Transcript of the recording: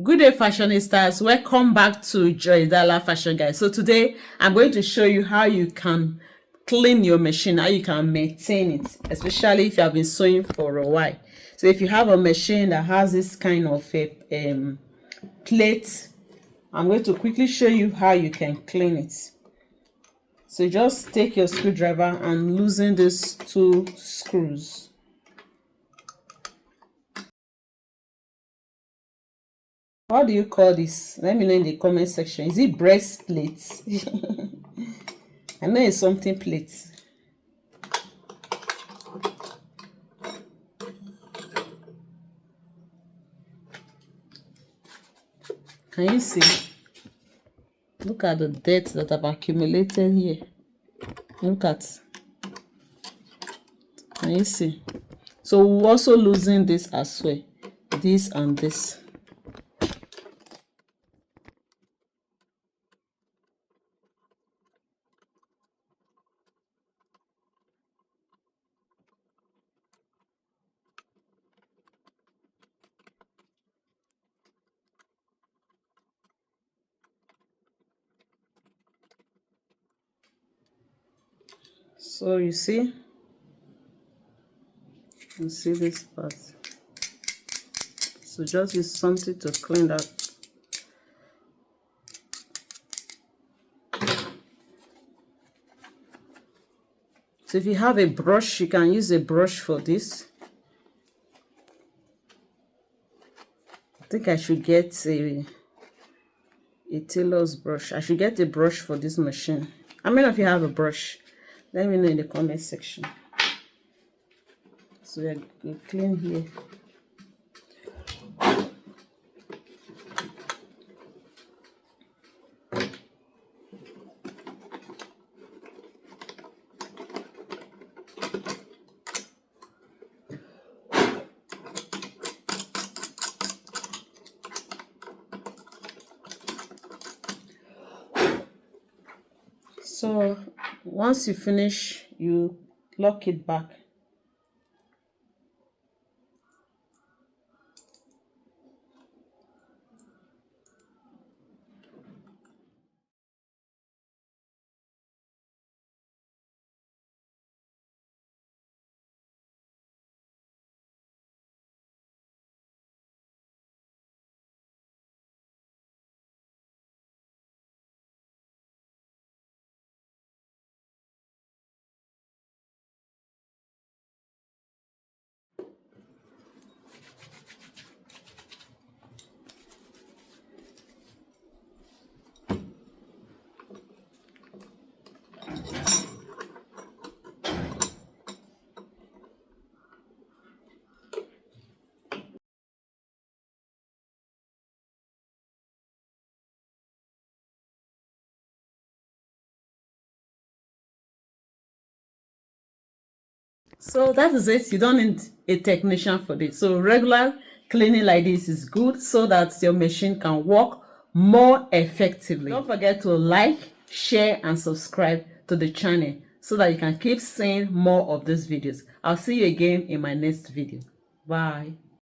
Good day, fashionistas. Welcome back to Joidala Fashion Guide. So today I'm going to show you how you can clean your machine, how you can maintain it, especially if you have been sewing for a while. So if you have a machine that has this kind of a plate, I'm going to quickly show you how you can clean it. So just take your screwdriver and loosen these two screws. What do you call this? Let me know in the comment section. Is it breastplate? I know it's something plate. Can you see? Look at the dirt that I've accumulated here. Look at. Can you see? So we'll also loosen this as well. This and this. So you see this part. So just use something to clean that. So if you have a brush, you can use a brush for this. I think I should get a tailor's brush. I should get a brush for this machine. How many of you have a brush? Let me know in the comment section. So we clean here. So once you finish, you lock it back. So that is it. You don't need a technician for this. So regular cleaning like this is good so that your machine can work more effectively. Don't forget to like, share and subscribe to the channel so that you can keep seeing more of these videos. I'll see you again in my next video. Bye.